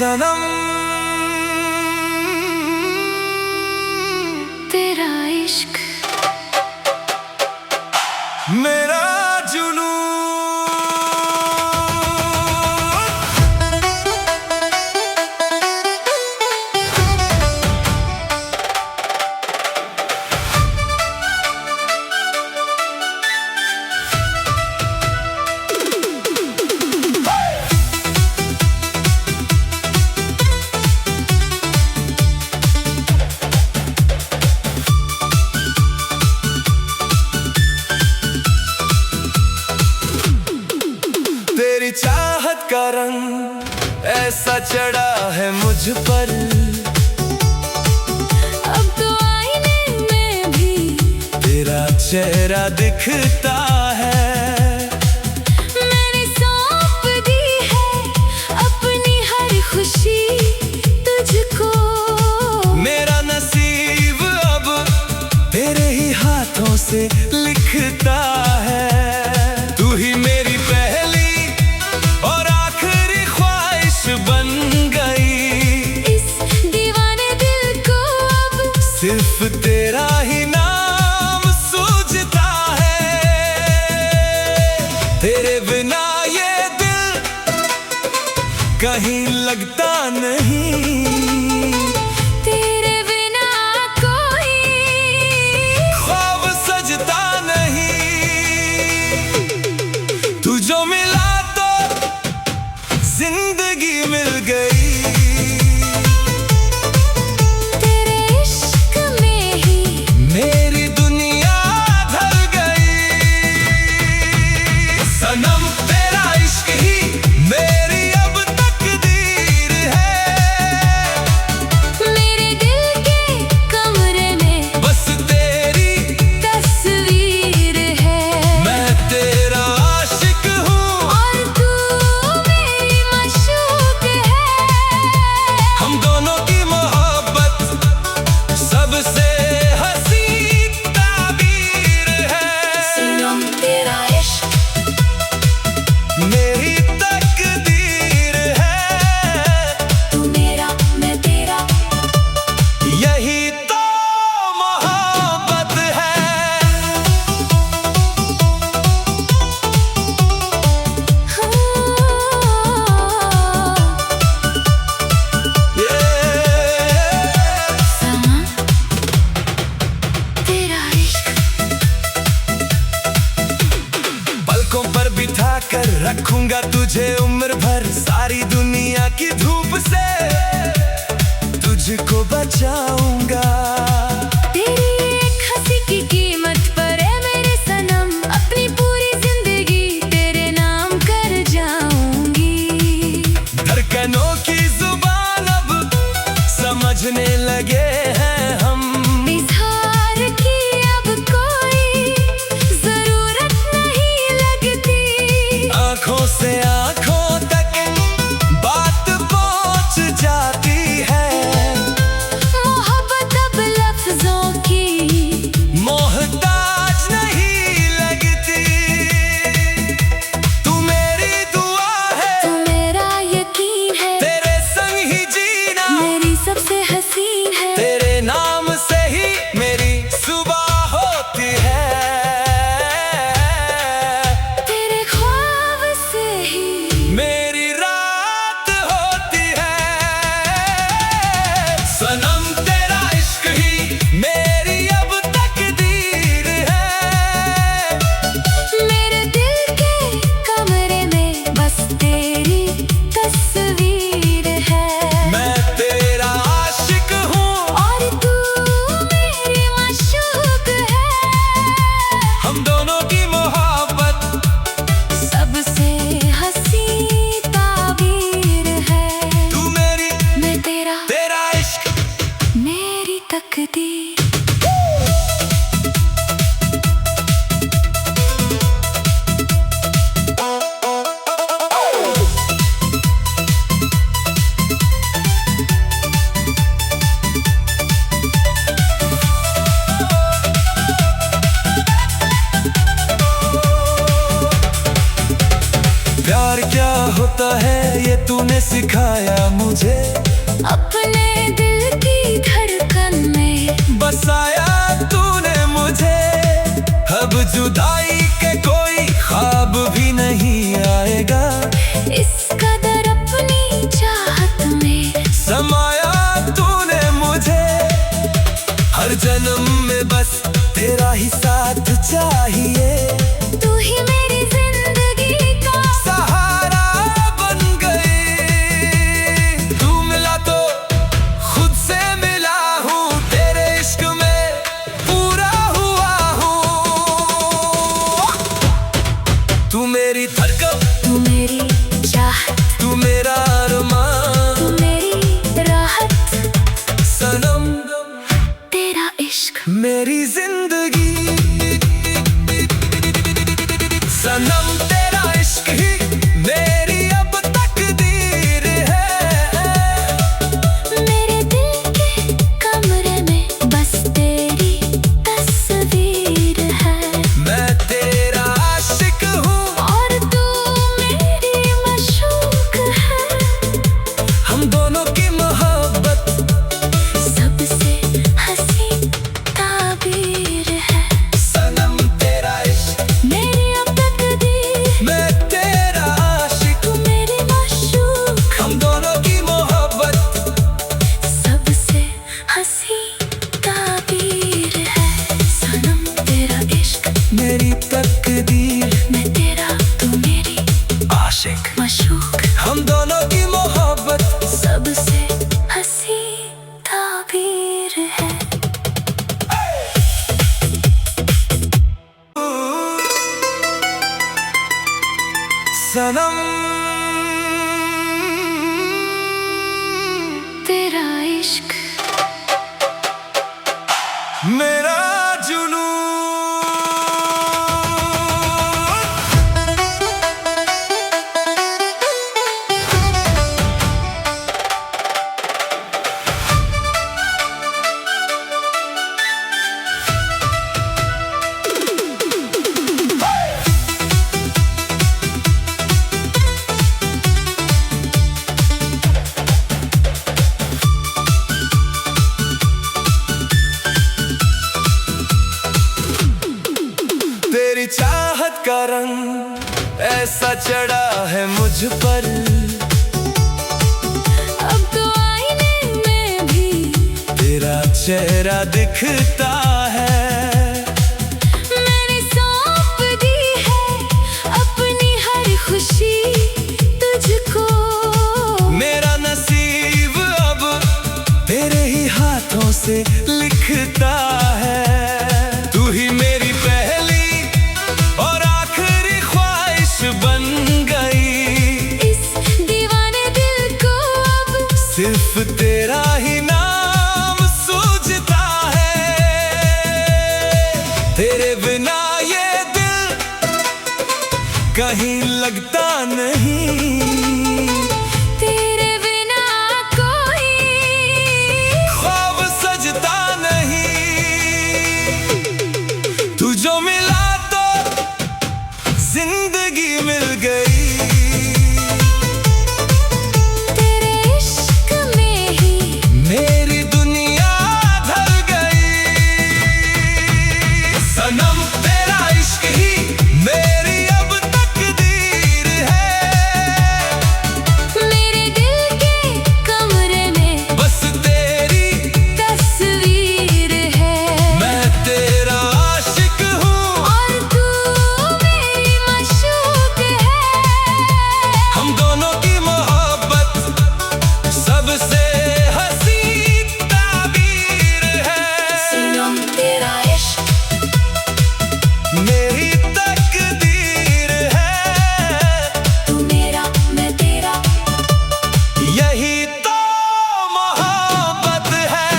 सनम तेरा इश्क मेरा जुनून। तेरी चाहत का रंग ऐसा चढ़ा है मुझ पर, अब तो आईने में भी तेरा चेहरा दिखता है। मैंने सौंप दी है अपनी हर खुशी तुझको। मेरा नसीब अब तेरे ही हाथों से लिखता है। तू ही मेरी पहली और आखिरी ख्वाहिश बन गई। इस दीवाने दिल को अब सिर्फ तेरा ही नाम सूझता है। तेरे बिना ये दिल कहीं लगता नहीं। तेरे बिना कोई ख्वाब सजता नहीं। तू जो मिला तो जिंदगी मिल गई। तेरे इश्क में ही मेरी दुनिया ढल गई। सनम तेरा इश्क ही मेरी अब तकदीर है। मेरे दिल के कमरे में बस तेरी तस्वीर है। मैं तेरा आशिक हूँ और तू मेरी माशूक है। हम दोनों की मोहब्बत सबसे हसी ताबीर है। सनम तेरा इश्क मेरी तकदीर है। तू मेरा मैं तेरा। यही तो मोहब्बत है। सनम तेरा इश्क पलकों पर बिठा कर रखूंगा तुझे उम्र भर। सारी दुनिया की धूप से तुझको बचाऊंगा। तेरी एक हंसी की कीमत पर है मेरे सनम। अपनी पूरी जिंदगी तेरे नाम कर जाऊंगी। धड़कनों की जुबान अब समझने लगे हैं हम। इजहार की अब कोई जरूरत नहीं लगती। आंखों से आंखों तक बात पहुंच जाती है। मोहब्बत अब प्यार क्या होता है ये तूने सिखाया मुझे। अपने दिल की धड़कन में बसाया तूने मुझे। अब जुदाई के कोई ख्वाब भी नहीं आएगा। इस कदर अपनी चाहत में समाया तूने मुझे। हर जन्म में बस तेरा ही साथ चाहिए। तू ही मेरी जिंदगी का सहारा बन गई। तू मिला तो खुद से मिला हूँ। तेरे इश्क में पूरा हुआ हूँ। तू मेरी धड़कन, तू मेरी चाहत, तू मेरा अरमान, तू मेरी राहत। सनम तेरा इश्क मेरी जिंदगी। सनम तेरा इश्क ही मेरी अब तकदीर है। मेरे दिल के कमरे में बस तेरी तस्वीर है। मैं तेरा आशिक हूँ और तू मेरी मशूक है। हम दोनों की मोहब्बत सबसे हंसी ताबीर है। सनम तेरा इश्क मेरी अब तकदीर, मैं तेरा आशिक। तू मेरी मशूक। हम दोनों की मोहब्बत सबसे हंसी ताबीर है। सनम तेरा इश्क मेरी तकदीर। मैं तेरा, तू मेरी आशिक मशूक। हम दोनों की मोहब्बत सबसे हंसी ताबीर है। सनम तेरा इश्क मेरा जुनून। तेरी चाहत का रंग ऐसा चढ़ा है मुझ पर। अब तो आईने में भी तेरा चेहरा दिखता है। मैंने सौंप दी है अपनी हर खुशी तुझको। मेरा नसीब अब तेरे ही हाथों से लिखता है। तू ही मेरी पहली और आखिरी ख्वाहिश बन गई। इस दीवाने दिल को अब सिर्फ तेरा ही नाम सूझता है। तेरे बिना ये दिल कहीं लगता नहीं। तेरे बिना कोई ख्वाब सजता नहीं। तू जो मिला तो जिंदगी मिल गई। तेरे इश्क में ही मेरी दुनिया ढल गई। सनम तेरा इश्क ही मेरी अब तकदीर है। मेरे दिल के कमरे में बस तेरी तस्वीर है। मैं तेरा आशिक हूँ और तू मेरी मशूक है। हम दोनों की मोहब्बत सबसे हंसी ताबीर है। सनम तेरा इश्क मेरी तकदीर है। तू मेरा, मैं तेरा। यही तो मोहब्बत है।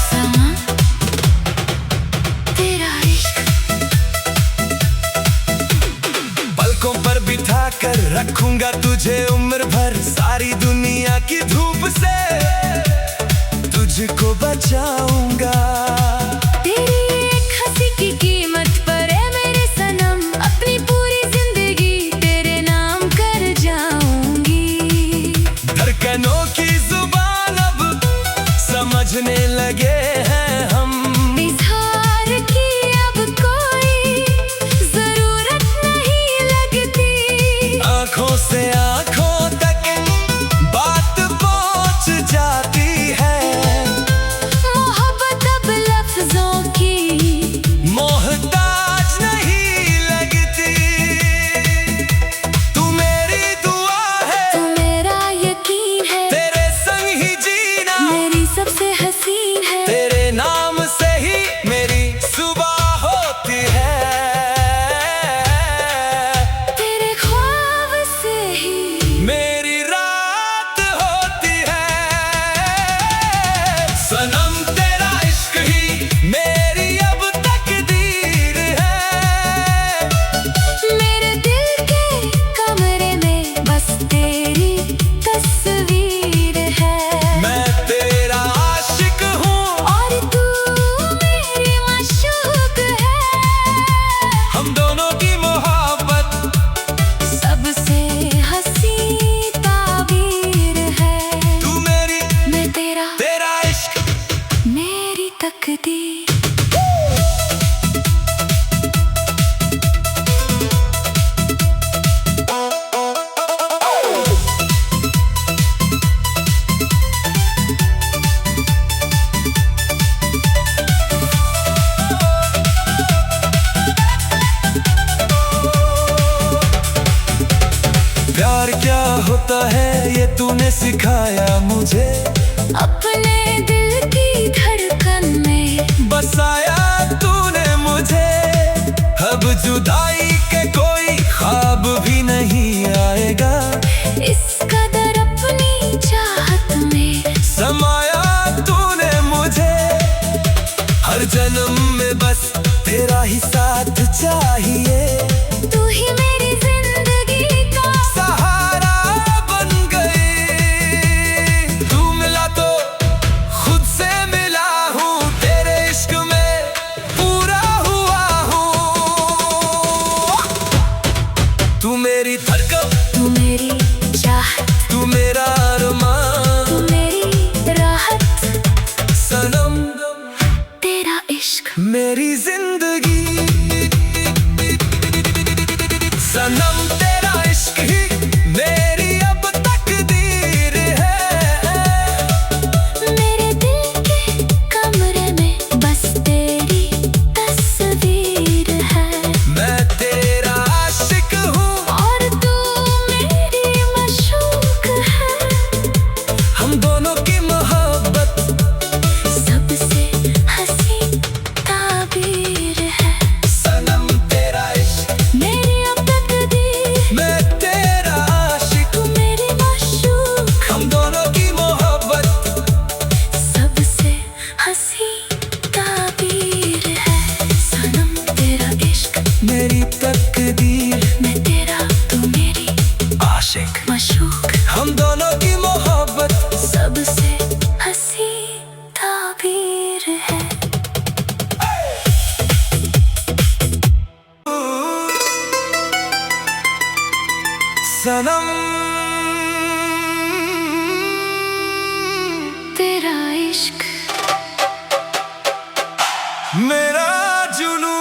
सनम तेरा इश्क पलकों पर बिठा कर रखूंगा तुझे उम्र भर। सारी दुनिया की धूप से होता है ये तूने सिखाया मुझे। अपने दिल की धड़कन में बसाया तूने मुझे। अब जुदाई के कोई ख्वाब भी नहीं आएगा। इस कदर अपनी चाहत में समाया तूने मुझे। हर जन्म में बस तेरा ही साथ चाहिए। तू ही मेरी जिंदगी का सहारा बन गई। तू मिला तो खुद से मिला हूँ। तेरे इश्क में पूरा हुआ हूँ। तू मेरी धड़कन, तू मेरी चाहत, तू मेरा अरमान, तू मेरी राहत, सनम तेरा इश्क मेरी जिंदगी। सनम तेरा इश्क ही मेरी अब तकदीर है। मेरे दिल के कमरे में बस तेरी तस्वीर है। मैं तेरा आशिक हूँ और तू मेरी मशूक है। हम दोनों की मोहब्बत सबसे हंसी ताबीर है। सनम तेरा इश्क मेरी अब तकदीर, मैं तेरा आशिक। तू मेरी मशूक, हम दोनों की मोहब्बत सबसे हंसी ताबीर है। सनम तेरा इश्क, मेरी तकदीर। मैं तेरा, तू मेरी आशिक मशूक, हम दोनों की मोहब्बत सबसे हंसी ताबीर है। सनम तेरा इश्क मेरा जुनून।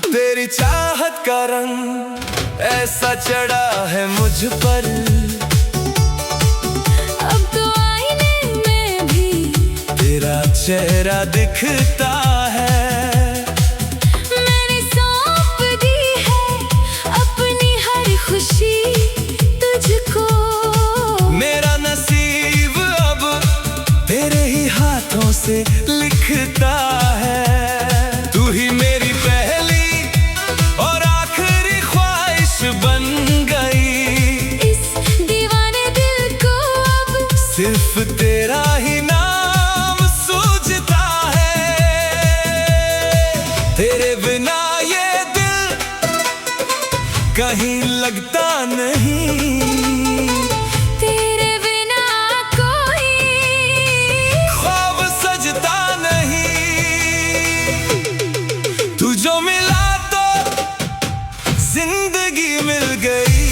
तेरी चाहत का रंग ऐसा चढ़ा है मुझ पर। अब तो आईने में भी तेरा चेहरा दिखता है। मैंने सौंप दी है अपनी हर खुशी तुझको। मेरा नसीब अब तेरे ही हाथों से लिखता है। तू ही मेरी पहली और आखिरी ख्वाहिश बन गई। इस दीवाने दिल को अब सिर्फ तेरा ही नाम सूझता है। तेरे बिना ये दिल कहीं लगता नहीं। तेरे बिना कोई ख्वाब सजता नहीं। तू जो मिला तो जिंदगी मिल गई।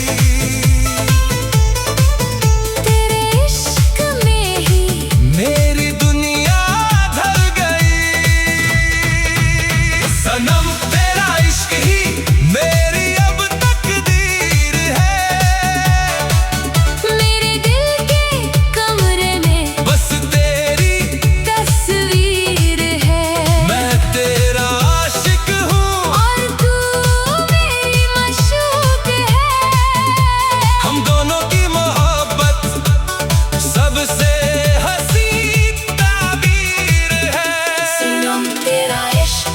तेरे इश्क में ही मेरी दुनिया ढल गई। सनम तेरा इश्क ही मेरी अब तकदीर है। मेरे दिल के कमरे में बस तेरी तस्वीर है। मैं तेरा आशिक हूँ। और तू मेरी मशूक है। हम दोनों की मोहब्बत सबसे हंसी ताबीर है। सनम तेरा इश्क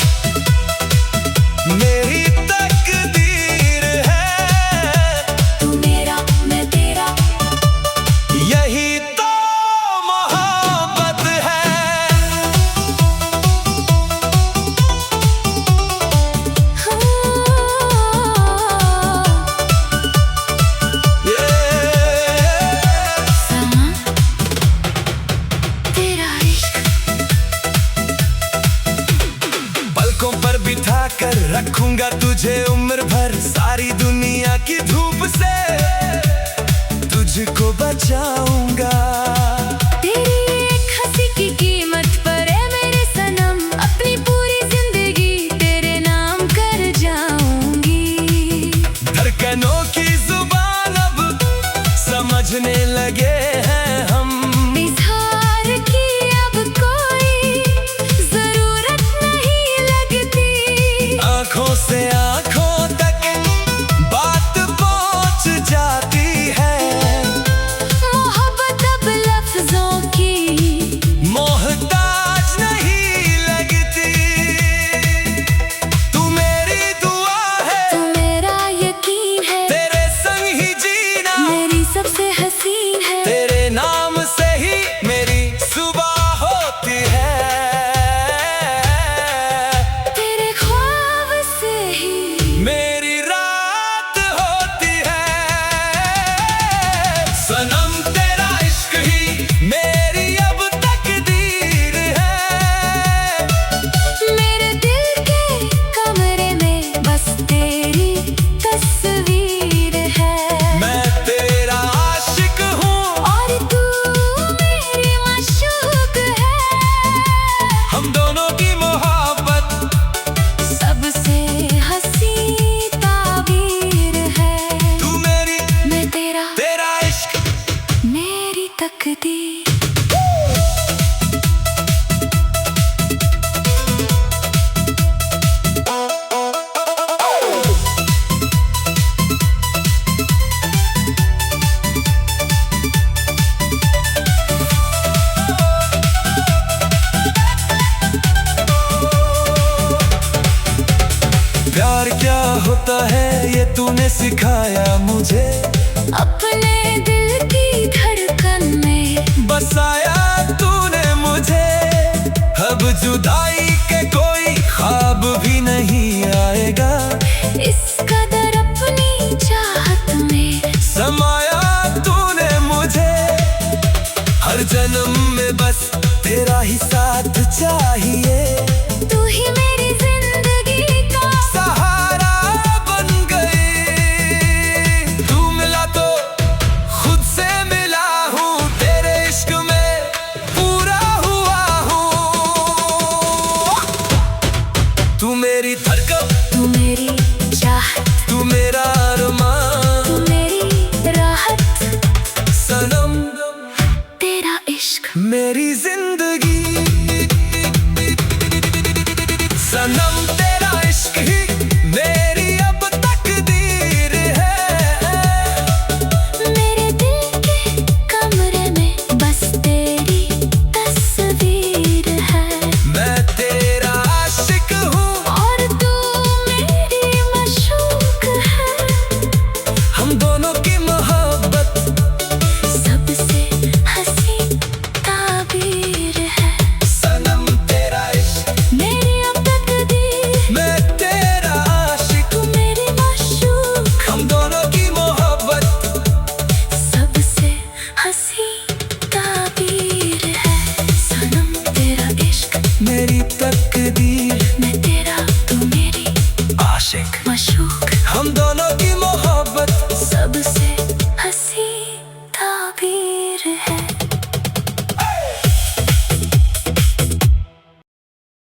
मेरी तकदीर है। तू मेरा, मैं तेरा, यही तो मोहब्बत है। सनम तेरा इश्क पलकों पर बिठा कर रखूंगा तुझे उम्र भर। सारी दुनिया की धूप से तुझको बचाऊंगा। तेरी एक हंसी की कीमत पर है मेरे सनम, अपनी पूरी जिंदगी तेरे नाम कर जाऊंगी। धड़कनों की जुबान अब समझने लगे हैं हम, इजहार की अब कोई जरूरत नहीं लगती। आंखों से आंखों तक बात पहुंच जाती है। मोहब्बत अब लफ्जों की मोहताज नहीं लगती। तू मेरी दुआ है, तू मेरा यकीन है, तेरे संग ही जीना मेरी सबसे हसीन है। तेरे नाम से ही मेरी सुबह होती है। तेरे ख्वाब से ही मेरी रात होती है। सनम तेरा इश्क ही मेरी अब तकदीर है। मेरे दिल के कमरे में बस तेरी तस्वीर है। मैं तेरा आशिक हूँ, और तू मेरी माशूक है। हम दोनों की मोहब्बत सबसे हंसी ताबीर है। तू मेरी, मैं तेरा, तेरा इश्क मेरी तकदीर। प्यार क्या होता है ये तूने सिखाया मुझे। अपने दिल की धड़कन में बसाया तूने मुझे। अब जुदाई के कोई ख्वाब भी नहीं आएगा। इस कदर अपनी चाहत में समाया तूने मुझे। हर जन्म में बस तेरा ही साथ चाहिए। तू ही मेरी जिंदगी का सहारा बन गई। तू मिला तो खुद से मिला हूँ, तेरे इश्क में पूरा हुआ हूँ। तू मेरी धड़कन, तू मेरी चाहत, तू मेरा अरमान। तू मेरी राहत, सनम तेरा इश्क मेरी जिंदगी।